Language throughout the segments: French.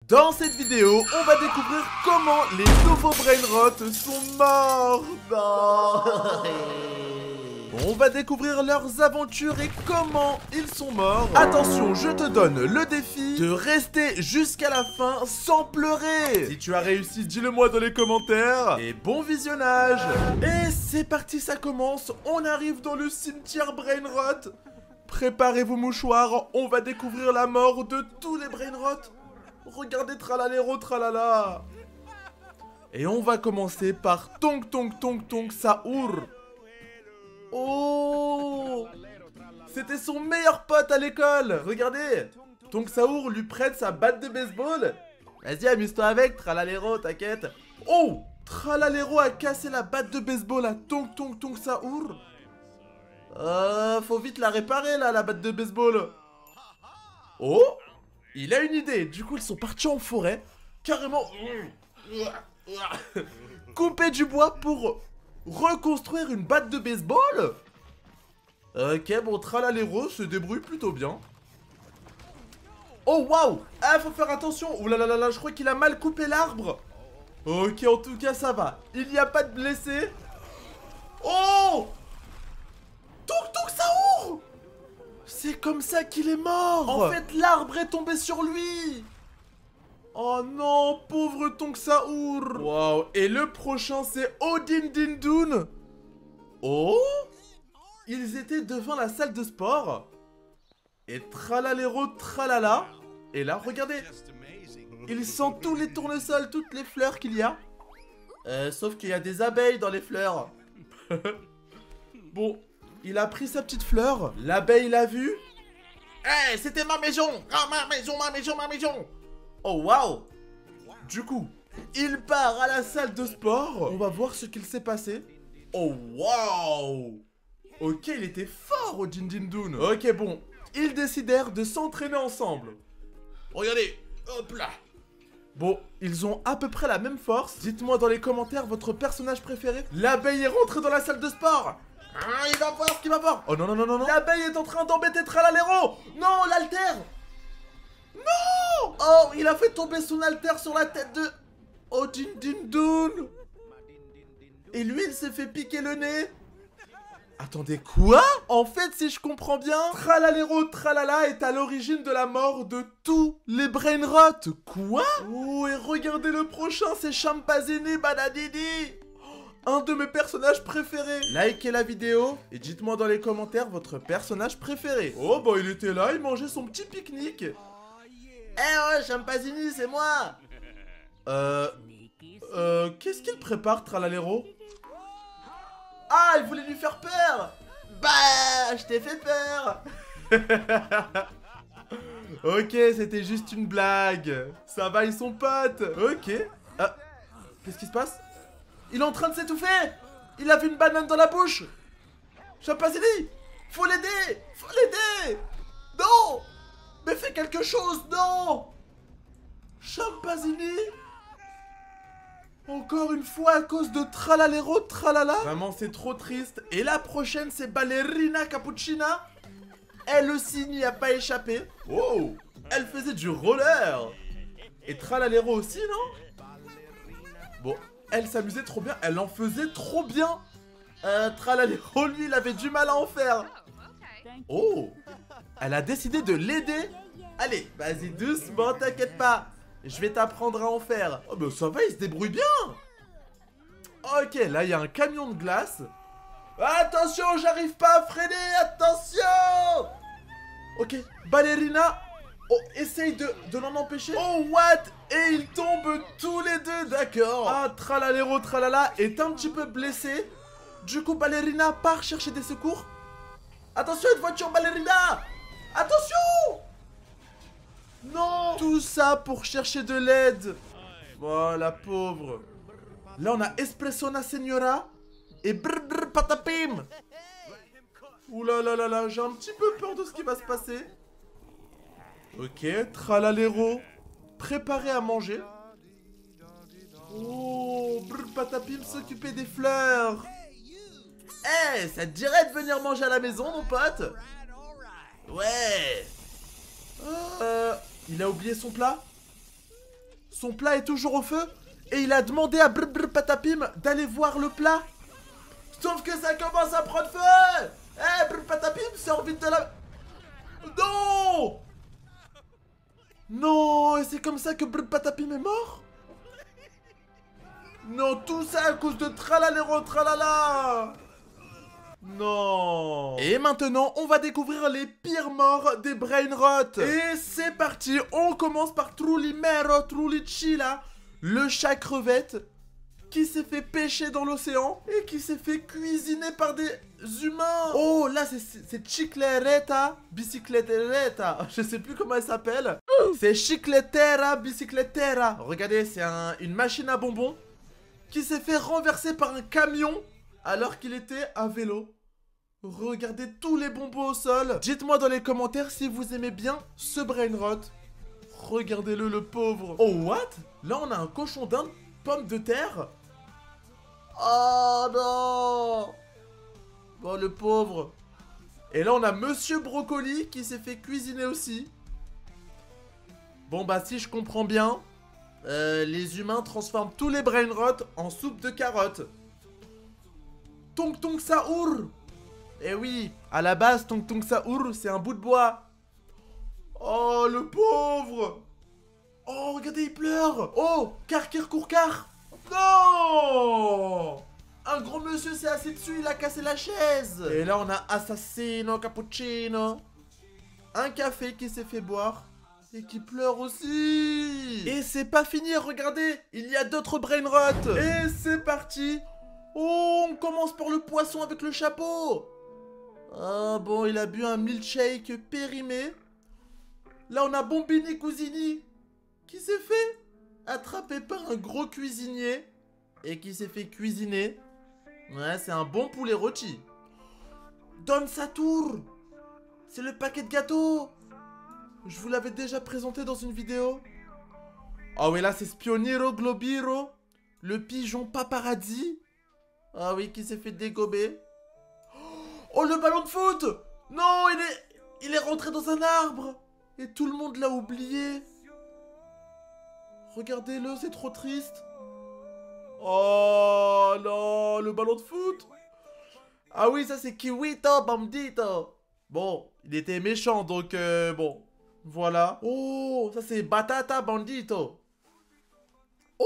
Dans cette vidéo, on va découvrir comment les nouveaux brainrot sont morts. Non. On va découvrir leurs aventures et comment ils sont morts. Attention, je te donne le défi de rester jusqu'à la fin sans pleurer. Si tu as réussi, dis-le moi dans les commentaires. Et bon visionnage. Et c'est parti, ça commence. On arrive dans le cimetière brainrot. Préparez vos mouchoirs, on va découvrir la mort de tous les brainrot. Regardez tralaléro tralala. Et on va commencer par Tonk Tonk Tonk Tonk Saour. Oh, c'était son meilleur pote à l'école. Regardez, Tonk Saour lui prête sa batte de baseball. Vas-y, amuse-toi avec, tralaléro, t'inquiète. Oh, tralaléro a cassé la batte de baseball à Tonk Tonk Tonk Saour. Faut vite la réparer là, la batte de baseball. Oh, il a une idée. Du coup, ils sont partis en forêt, carrément couper du bois pour reconstruire une batte de baseball. Ok, bon, tralaléro se débrouille plutôt bien. Oh, waouh. Ah, faut faire attention. Ouh là là là là, je crois qu'il a mal coupé l'arbre. Ok, en tout cas, ça va. Il n'y a pas de blessés. Oh, Tonk Tonk Saour! C'est comme ça qu'il est mort! En fait, l'arbre est tombé sur lui! Oh non, pauvre Tonk Saour! Waouh, et le prochain, c'est Odin Dindun! Oh! Ils étaient devant la salle de sport. Et tralaléro tralala. Et là, regardez! Il sent tous les tournesols, toutes les fleurs qu'il y a. Sauf qu'il y a des abeilles dans les fleurs. Bon. Il a pris sa petite fleur, l'abeille l'a vu. Eh, c'était ma maison. Ah, ma maison, ma maison, ma maison. Oh, waouh. Du coup, il part à la salle de sport. On va voir ce qu'il s'est passé. Oh, waouh. Ok, il était fort, Odin Dindun. Ok, bon, ils décidèrent de s'entraîner ensemble. Regardez, hop là. Bon, ils ont à peu près la même force. Dites-moi dans les commentaires votre personnage préféré. L'abeille est rentrée dans la salle de sport. Ah, il va voir ce qu'il va voir. Oh non, non, non, non, non. L'abeille est en train d'embêter tralaléro. Non, l'altère. Non. Oh, il a fait tomber son alter sur la tête de Odin Dindun. Et lui, il s'est fait piquer le nez. Attendez, quoi? En fait, si je comprends bien, tralaléro tralala est à l'origine de la mort de tous les brainrot. Quoi? Oh, et regardez le prochain, c'est Champazini Banadidi. Un de mes personnages préférés. Likez la vidéo et dites-moi dans les commentaires votre personnage préféré. Oh bah il était là, il mangeait son petit pique-nique. Eh ouais, Champazini, c'est moi. Qu'est-ce qu'il prépare, tralaléro? Ah, il voulait lui faire peur. Bah, je t'ai fait peur. Ok, c'était juste une blague. Ça va, ils sont potes. Ok. Qu'est-ce qui se passe? Il est en train de s'étouffer. Il avait une banane dans la bouche. Champazini, faut l'aider. Faut l'aider. Non. Mais fais quelque chose, non. Champazini. Encore une fois à cause de tralaléro tralala. Vraiment, c'est trop triste. Et la prochaine, c'est Ballerina Cappuccina. Elle aussi n'y a pas échappé. Oh, elle faisait du roller. Et tralaléro aussi, non? Bon. Elle s'amusait trop bien, elle en faisait trop bien. Tralaléro, lui, il avait du mal à en faire. Oh, elle a décidé de l'aider. Allez, vas-y doucement, t'inquiète pas. Je vais t'apprendre à en faire. Oh, bah ça va, il se débrouille bien. Ok, là, il y a un camion de glace. Attention, j'arrive pas à freiner, attention. Ok, Ballerina. Oh, essaye de l'en empêcher. Oh, what? Et ils tombent tous les deux, d'accord. Ah, tralaléro tralala est un petit peu blessé. Du coup, Ballerina part chercher des secours. Attention, une voiture, Ballerina. Attention. Non. Tout ça pour chercher de l'aide. Oh, la pauvre. Là, on a Espressona Signora et brr brr patapim. Ouh là là là là, j'ai un petit peu peur de ce qui va se passer. Ok, tralaléro, préparé à manger. Oh, brr patapim s'occuper des fleurs. Eh, ça te dirait de venir manger à la maison, mon pote? Ouais. Il a oublié son plat? son plat est toujours au feu. Et il a demandé à Brr Brr Patapim d'aller voir le plat. Sauf que ça commence à prendre feu. Eh, Brr Patapim, sors vite de la... Non! Non, et c'est comme ça que Brr Patapim est mort? Non, tout ça à cause de Tralalero Tralala. Non. Et maintenant, on va découvrir les pires morts des Brainrot. Et c'est parti, on commence par Trulimero Trulicilla, le chat crevette qui s'est fait pêcher dans l'océan et qui s'est fait cuisiner par des humains. Oh, là, c'est Chiclereta Bicicletera. Je sais plus comment elle s'appelle. C'est Chicletera Bicicletera. Regardez, c'est une machine à bonbons qui s'est fait renverser par un camion alors qu'il était à vélo. Regardez tous les bonbons au sol. Dites-moi dans les commentaires si vous aimez bien ce Brainrot. Regardez-le, le pauvre. Oh, what? Là, on a un cochon d'Inde, pomme de terre. Oh non. Oh, le pauvre. Et là, on a Monsieur Brocoli qui s'est fait cuisiner aussi. Bon, bah, si je comprends bien, les humains transforment tous les Brainrot en soupe de carottes. Tong Tong Saour. Eh oui, à la base, Tong Tong Saour, c'est un bout de bois. Oh, le pauvre. Oh, regardez, il pleure. Oh, Karkir Kourkar. Non. Un gros monsieur s'est assis dessus, il a cassé la chaise. Et là, on a Assassino Cappuccino. Un café qui s'est fait boire et qui pleure aussi. Et c'est pas fini, regardez, il y a d'autres Brainrot. Et c'est parti. Oh, on commence par le poisson avec le chapeau. Ah bon, il a bu un milkshake périmé. Là, on a Bombini Cousini qui s'est fait attraper par un gros cuisinier et qui s'est fait cuisiner. Ouais, c'est un bon poulet rôti. Don Satour, c'est le paquet de gâteaux. Je vous l'avais déjà présenté dans une vidéo. Ah oui, là, c'est Spioniro Globiro, le pigeon paparazzi. Ah oui, qui s'est fait dégober. Oh, le ballon de foot. Non, il est rentré dans un arbre. Et tout le monde l'a oublié. Regardez-le, c'est trop triste. Oh non, le ballon de foot. Ah oui, ça c'est Kiwito Bandito. Bon, il était méchant, donc bon, voilà. Oh, ça c'est Batata Bandito. Oh,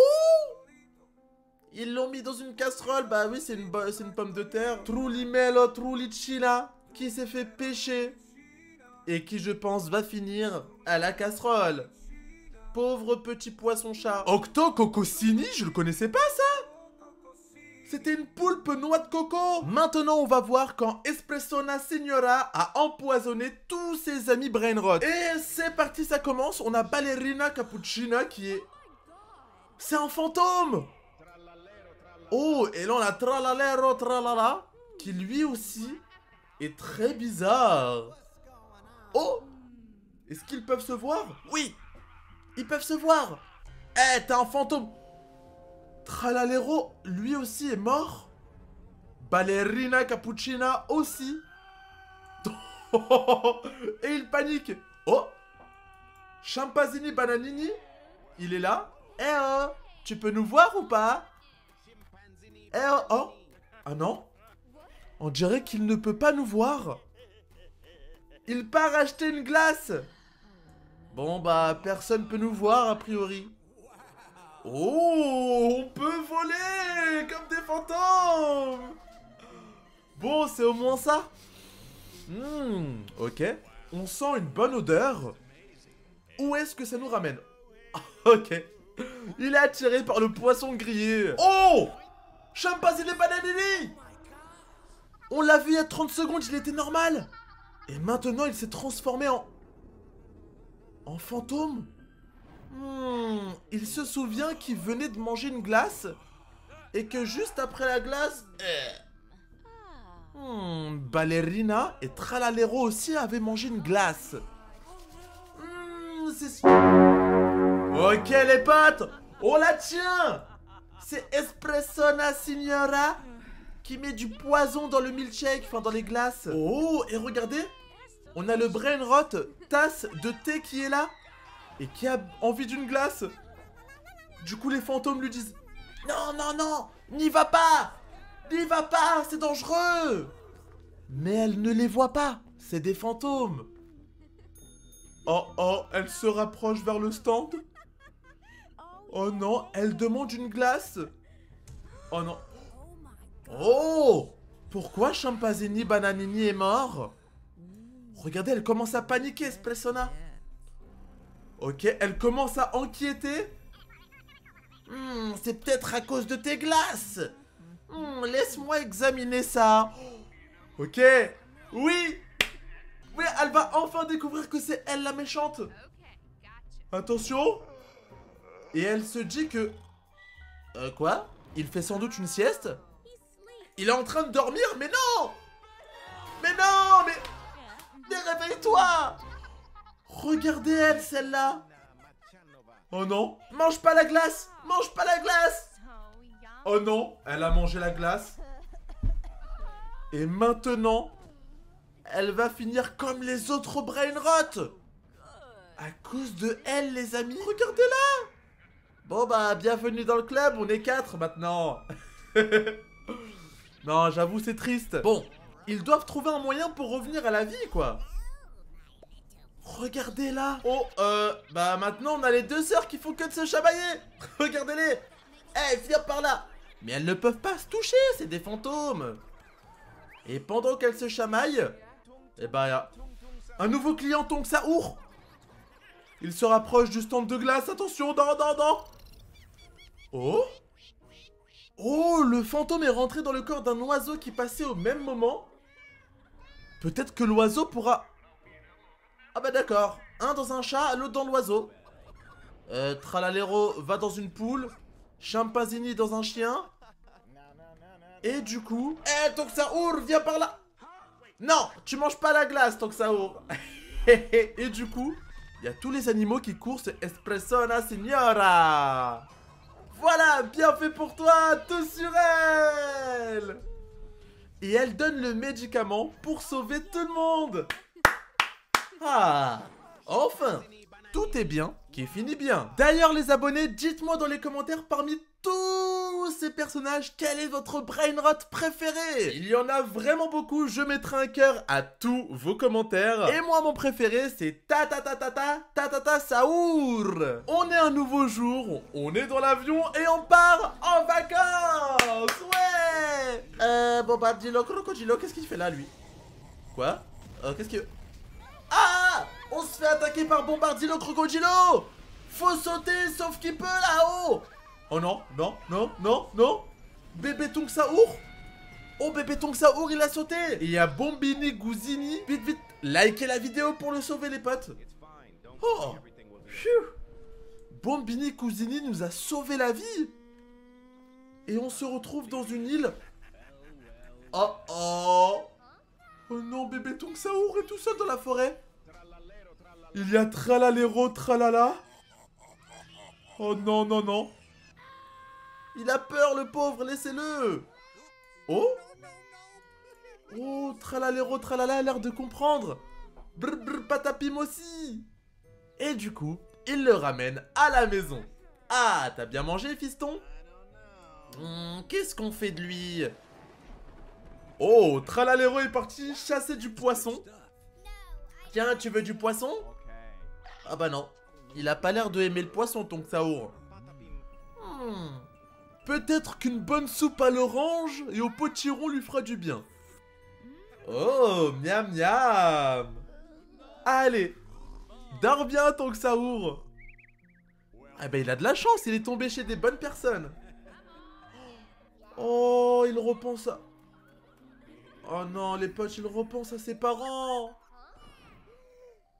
ils l'ont mis dans une casserole. Bah oui, c'est une pomme de terre. Trulimelo Trulicilla qui s'est fait pêcher et qui, je pense, va finir à la casserole. Pauvre petit poisson-chat. Octo Cocosini, je le connaissais pas, ça. C'était une poulpe noix de coco. Maintenant, on va voir quand Espressona Signora a empoisonné tous ses amis Brainrot. Et c'est parti, ça commence. On a Ballerina Cappuccina qui est... C'est un fantôme. Oh, et là, on a Tralalero Tralala qui, lui aussi, est très bizarre. Oh, est-ce qu'ils peuvent se voir? Oui, ils peuvent se voir. Eh, t'es un fantôme. Tralalero, lui aussi, est mort. Ballerina Cappuccina aussi. Et il panique. Oh, Champazini Bananini, il est là. Eh oh, tu peux nous voir ou pas? Eh oh, oh. Ah non, on dirait qu'il ne peut pas nous voir. Il part acheter une glace. Bon bah personne peut nous voir a priori. Oh, on peut voler comme des fantômes. Bon, c'est au moins ça. Ok. On sent une bonne odeur. Où est-ce que ça nous ramène? Ok. Il est attiré par le poisson grillé. Oh, Champazine Bananini. On l'a vu il y a 30 secondes, il était normal. Et maintenant, il s'est transformé en fantôme. Il se souvient qu'il venait de manger une glace et que juste après la glace... Ballerina et Tralalero aussi avaient mangé une glace. C'est... Ok les potes, on la tient. C'est Espressona Signora qui met du poison dans le milkshake, enfin dans les glaces. Oh, et regardez, on a le Brainrot tasse de thé qui est là et qui a envie d'une glace. Du coup, les fantômes lui disent: non, non, non, n'y va pas! N'y va pas, c'est dangereux! Mais elle ne les voit pas, c'est des fantômes. Oh oh, elle se rapproche vers le stand. Oh non, elle demande une glace. Oh non. Oh! Pourquoi Champazini Bananini est mort? Regardez, elle commence à paniquer, Espressona. Ok, elle commence à enquêter. C'est peut-être à cause de tes glaces. Laisse-moi examiner ça. Ok, oui. Oui, elle va enfin découvrir que c'est elle la méchante. Attention. Et elle se dit que... quoi? Il fait sans doute une sieste? Il est en train de dormir? Mais non! Mais non! Mais réveille-toi! Regardez elle, celle-là! Oh non! Mange pas la glace! Mange pas la glace! Oh non! Elle a mangé la glace. Et maintenant, elle va finir comme les autres brain rot! À cause de elle, les amis! Regardez-la! Bon bah, bienvenue dans le club, on est 4 maintenant. Non, j'avoue, c'est triste. Bon, ils doivent trouver un moyen pour revenir à la vie, quoi. Regardez là. Oh, bah maintenant, on a les deux sœurs qui font que de se chamailler. Regardez-les. Eh, viens par là. Mais elles ne peuvent pas se toucher, c'est des fantômes. Et pendant qu'elles se chamaillent, eh bah, y a un nouveau client, Tonk Saour. Il se rapproche du stand de glace, attention, non. Oh! Oh, le fantôme est rentré dans le corps d'un oiseau qui passait au même moment. Peut-être que l'oiseau pourra... Ah bah d'accord, un dans un chat, l'autre dans l'oiseau. Tralalero va dans une poule, Champazini dans un chien. Et du coup... Eh, Tonk Saour, viens par là. Non, tu manges pas la glace, Tonk Saour. Et du coup, il y a tous les animaux qui courent ce Espressona Signora. Voilà, bien fait pour toi, tout sur elle. Et elle donne le médicament pour sauver tout le monde. Ah, enfin, tout est bien qui finit bien. D'ailleurs les abonnés, dites-moi dans les commentaires parmi tous ces personnages, quel est votre brain rot préféré? Il y en a vraiment beaucoup, je mettrai un cœur à tous vos commentaires. Et moi mon préféré c'est ta Saour. On est un nouveau jour, on est dans l'avion et on part en vacances. Ouais. Bombardilo Crocodilo, qu'est-ce qu'il fait là lui? Quoi? Qu'est-ce que... Ah! On se fait attaquer par Bombardilo Crocodilo! Faut sauter sauf qu'il peut là-haut! Oh non, non! Bébé Tonk Saour! Oh, bébé Tonk Saour, il a sauté! Et il y a Bombini Gouzini. Vite, likez la vidéo pour le sauver, les potes! Oh! Bombini Gouzini nous a sauvé la vie! Et on se retrouve dans une île. Oh non, bébé Tonk Saour est tout seul dans la forêt. Il y a Tralalero Tralala. Oh non. Il a peur, le pauvre, laissez-le. Oh, Tralalero Tralala a l'air de comprendre. Brr, patapim aussi. Et du coup, il le ramène à la maison. Ah, t'as bien mangé, fiston? Qu'est-ce qu'on fait de lui? Oh, Tralalero est parti chasser du poisson. Tiens, tu veux du poisson? Ah bah non, il a pas l'air de aimer le poisson, Tonk Saour. Peut-être qu'une bonne soupe à l'orange et au potiron lui fera du bien. Oh, miam. Allez, dors bien, Tonk Saour. Ah bah il a de la chance, il est tombé chez des bonnes personnes. Oh, il repense à... Oh non, les potes, il repense à ses parents.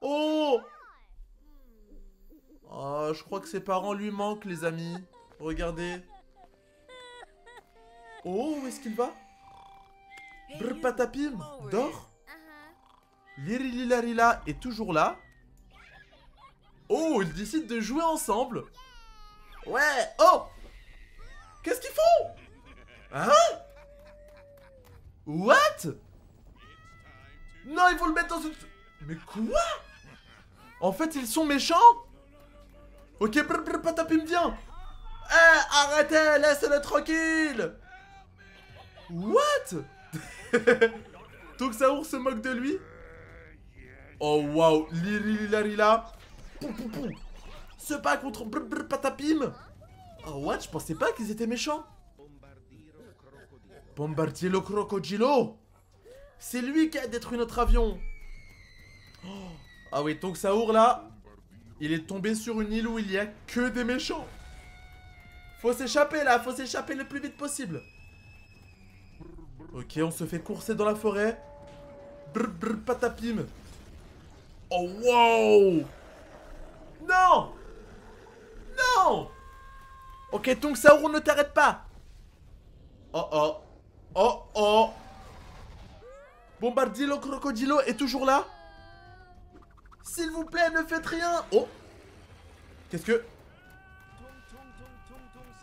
Oh, je crois que ses parents lui manquent, les amis. Regardez. Oh, où est-ce qu'il va? Brr patapim, dors. Lirililarila est toujours là. Oh, ils décident de jouer ensemble. Ouais, oh, qu'est-ce qu'ils font? Hein? What? Non, ils vont le mettre dans une... Mais quoi? En fait, ils sont méchants? Ok, patapim, viens. Eh, arrêtez, laissez-le tranquille. What? Tonk Saour se moque de lui. Oh waouh, Lirila se bat contre Patapim. Oh what, je pensais pas qu'ils étaient méchants. Bombardier Crocodilo. C'est lui qui a détruit notre avion. Oh. Ah oui, Tonk Saour là, il est tombé sur une île où il y a que des méchants. Faut s'échapper là, faut s'échapper le plus vite possible. Ok, on se fait courser dans la forêt. Patapim. Oh wow. Non. Non. Ok, Tonk Saour, ne t'arrête pas. Oh oh. Oh oh. Bombardier Crocodilo est toujours là. S'il vous plaît, ne faites rien. Oh. Qu'est-ce que...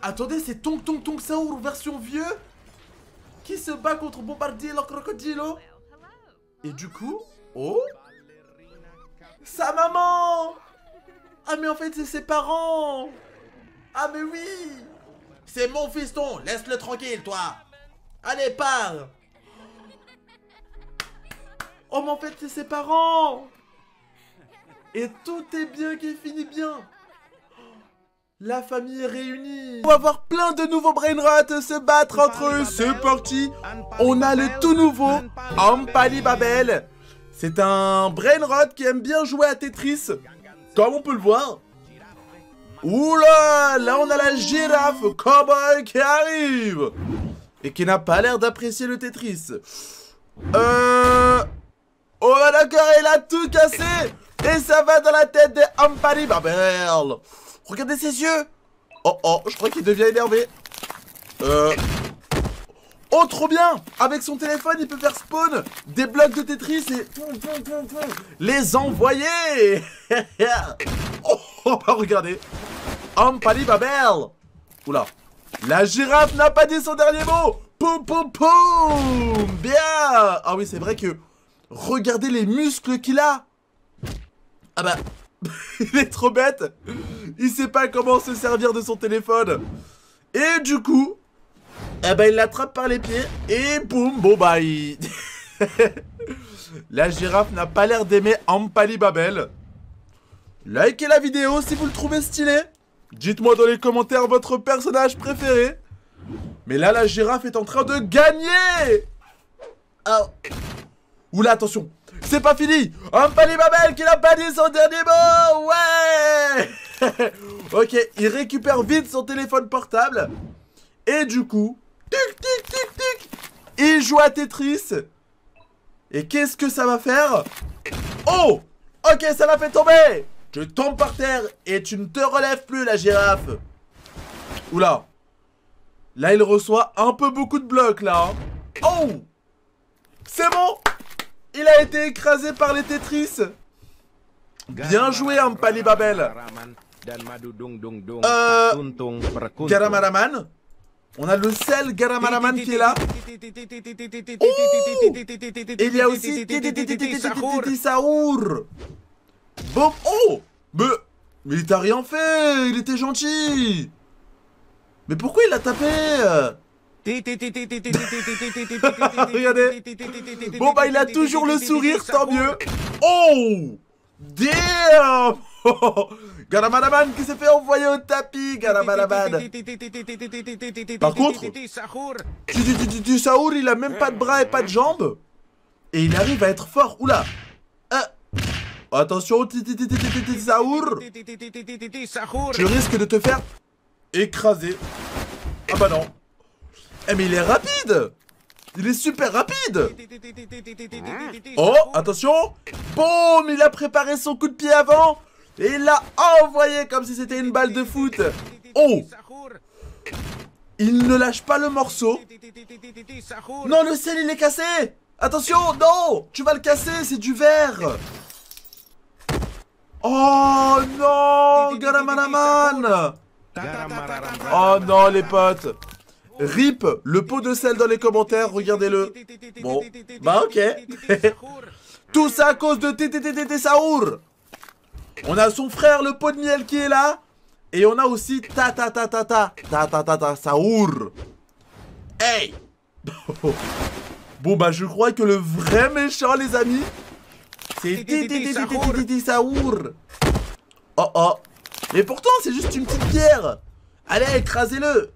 Attendez, c'est Tonk Saour version vieux qui se bat contre Bombardier Crocodilo. Et du coup... Oh. Sa maman. Ah mais en fait c'est ses parents. Ah mais oui. C'est mon fiston, laisse-le tranquille toi. Allez, pars. Oh mais en fait c'est ses parents. Et tout est bien qui finit bien. La famille est réunie. On va voir plein de nouveaux brainrots se battre entre eux. C'est parti. On a le tout nouveau Ampali Babel. C'est un brainrot qui aime bien jouer à Tetris, comme on peut le voir. Oula, là on a la girafe cowboy qui arrive et qui n'a pas l'air d'apprécier le Tetris. Oh bah d'accord, il a tout cassé et ça va dans la tête de Ampali Babel. Regardez ses yeux. Oh oh, je crois qu'il devient énervé. Oh trop bien. Avec son téléphone il peut faire spawn des blocs de Tetris et les envoyer. Oh bah regardez, Ampali Babel. Oula, la girafe n'a pas dit son dernier mot. Poum poum poum. Bien. Ah oui c'est vrai que regardez les muscles qu'il a. Ah bah il est trop bête. Il sait pas comment se servir de son téléphone. Et du coup eh ben il l'attrape par les pieds et boum, bon bah il... La girafe n'a pas l'air d'aimer Ampali Babel. Likez la vidéo si vous le trouvez stylé. Dites-moi dans les commentaires votre personnage préféré. Mais là la girafe est en train de gagner. Oh. Oula attention, c'est pas fini. Ampali Babel qui n'a pas dit son dernier mot. Ouais. Ok, il récupère vite son téléphone portable. Et du coup, tic tic tic tic, il joue à Tetris. Et qu'est-ce que ça va faire? Oh, ok, ça l'a fait tomber. Tu tombes par terre et tu ne te relèves plus la girafe. Oula. Là il reçoit un peu beaucoup de blocs là. Oh. C'est bon. Il a été écrasé par les Tetris. Bien joué Ampali Babel. Garamaraman. On a le sel Garamaraman qui est là. Oh. Et il y a aussi Titi Saour. Bon, oh. Mais il t'a rien fait. Il était gentil. Mais pourquoi il l'a tapé? Regardez. Bon bah il a toujours le sourire, tant mieux. Oh. Damn. Garamaraman qui s'est fait envoyer au tapis. Garamaraman. Par contre Titi Saour il a même pas de bras et pas de jambes. Et il arrive à être fort. Oula. Attention Titi Saour. Tu risques de te faire écraser. Ah bah non. Eh mais il est rapide. Il est super rapide. Oh attention. Boum. Il a préparé son coup de pied avant. Et il l'a envoyé comme si c'était une balle de foot. Oh. Il ne lâche pas le morceau. Non le sel il est cassé. Attention. Non. Tu vas le casser. C'est du verre. Oh non. Garamaraman. Oh non les potes. RIP le pot de sel dans les commentaires, regardez-le. Bon, bah ok. Tout ça à cause de Titi Saour. On a son frère le pot de miel qui est là. Et on a aussi Saour. Hey. Bon bah je crois que le vrai méchant les amis, c'est Saour. Oh oh. Mais pourtant c'est juste une petite pierre. Allez écrasez-le.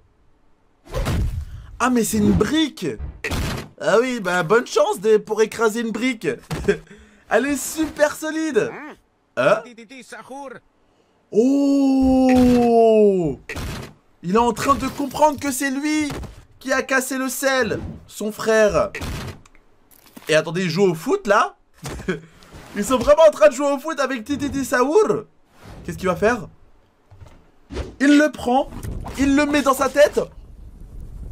Ah mais c'est une brique. Ah oui bah bonne chance pour écraser une brique. Elle est super solide. Hein? Oh! Il est en train de comprendre que c'est lui qui a cassé le sel, son frère. Et attendez, ils jouent au foot là? Ils sont vraiment en train de jouer au foot avec Tititi Saour. Qu'est-ce qu'il va faire? Il le prend, il le met dans sa tête.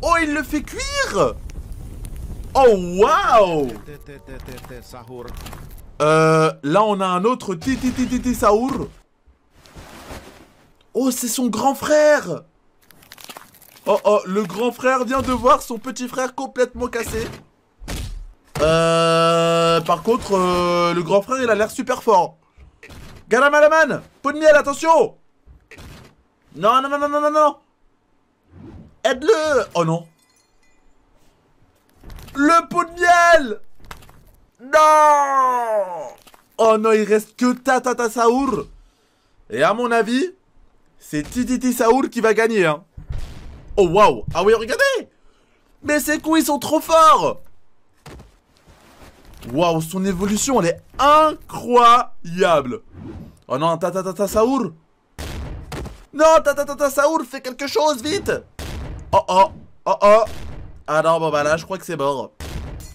Oh, il le fait cuire. Oh, waouh! Là on a un autre Tititi Saour. Oh, c'est son grand frère. Oh, oh, le grand frère vient de voir son petit frère complètement cassé. Par contre, le grand frère, il a l'air super fort. Garamalaman, pot de miel, attention. Non, non, non, non, non, non, non. Aide-le. Oh non. Le pot de miel. Non. Oh non, il reste que Saour. Et à mon avis, c'est Tititi Saour qui va gagner, hein. Oh waouh. Ah oui, regardez. Mais ces coups, ils sont trop forts. Waouh, son évolution, elle est incroyable. Oh non, Saour. Non, Saour, fais quelque chose, vite. Oh oh, oh oh. Ah non, bon bah là, je crois que c'est mort.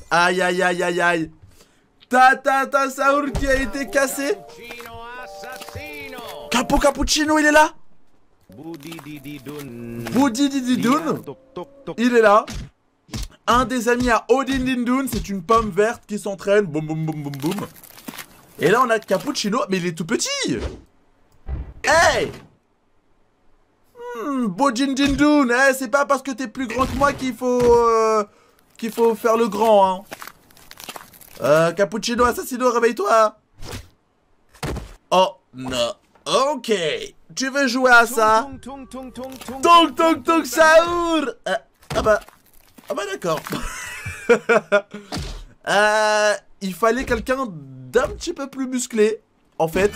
Aïe, aïe, aïe, aïe, aïe. Saour qui a été cassé. Cappuccino, il est là. Boudidididoun, il est là. Un des amis à Odin Dindoun, c'est une pomme verte qui s'entraîne. Boum boum boum boum boum. Et là on a Cappuccino, mais il est tout petit. Hey, Bodin Dindoun, hey, c'est pas parce que t'es plus grand que moi qu'il faut faire le grand, hein. Cappuccino Assassino, réveille-toi. Oh non. Ok, tu veux jouer à ça? Tonk Saour. Ah bah d'accord. Il fallait quelqu'un d'un petit peu plus musclé, en fait.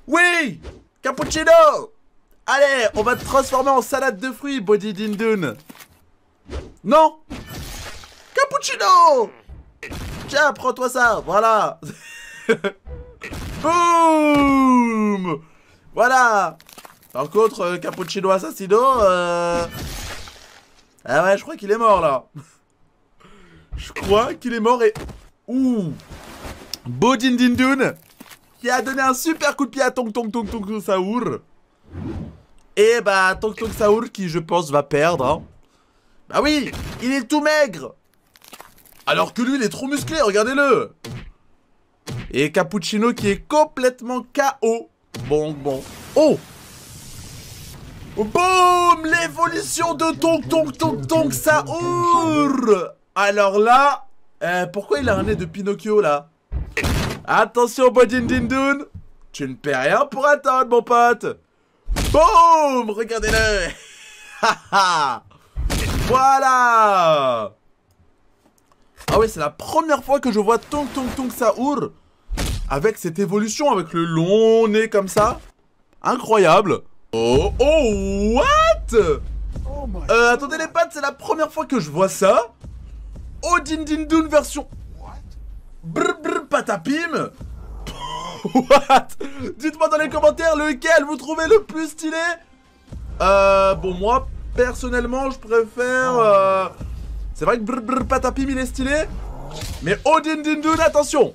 Oui, Cappuccino. Allez, on va te transformer en salade de fruits, Body Dindoun. Non, Cappuccino. Tiens, prends-toi ça, voilà. Boum. Voilà. Par contre, Cappuccino Assassino, ah ouais, je crois qu'il est mort, là. Je crois qu'il est mort et... Ouh. Bodin Dindoun, qui a donné un super coup de pied à Tonk Saour. Et bah, Tonk Saour, qui, je pense, va perdre, hein. Bah oui, il est tout maigre. Alors que lui, il est trop musclé, regardez-le. Et Cappuccino qui est complètement KO. Bon. Oh. Boum. L'évolution de Tonk Saour. Alors là, pourquoi il a un nez de Pinocchio là? Attention Bodin Dindoun, tu ne perds rien pour attendre mon pote. Boum. Regardez-le. Voilà. Ah ouais, c'est la première fois que je vois Tonk Saour avec cette évolution, avec le long nez comme ça. Incroyable. Oh, what? Attendez les pattes, c'est la première fois que je vois ça. Odin Dindoun version... Brr patapim. What? Dites-moi dans les commentaires lequel vous trouvez le plus stylé. Bon, moi, personnellement, je préfère... C'est vrai que brr patapim, il est stylé. Mais Odin Dindoun, attention.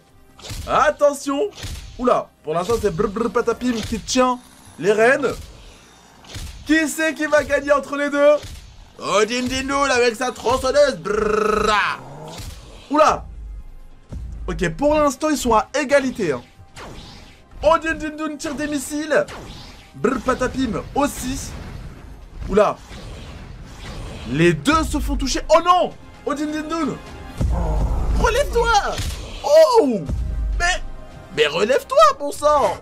Attention. Oula, pour l'instant, c'est brr patapim qui tient les rênes. Qui c'est qui va gagner entre les deux? Odin Dindoun avec sa tronçonneuse. Brrr. Oula. Ok, pour l'instant, ils sont à égalité, hein. Odin Dindoun tire des missiles. Brr patapim aussi. Oula. Les deux se font toucher. Oh non. Odin Dindoun. Relève-toi. Oh. Mais relève-toi, bon sang.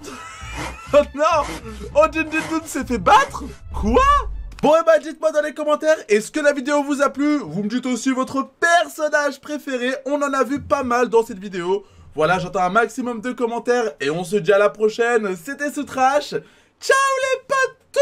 Oh non! Oh, Jinjin s'est fait battre? Quoi? Bon et bah dites-moi dans les commentaires, est-ce que la vidéo vous a plu? Vous me dites aussi votre personnage préféré, on en a vu pas mal dans cette vidéo. Voilà, j'entends un maximum de commentaires et on se dit à la prochaine, c'était ce trash. Ciao les potes!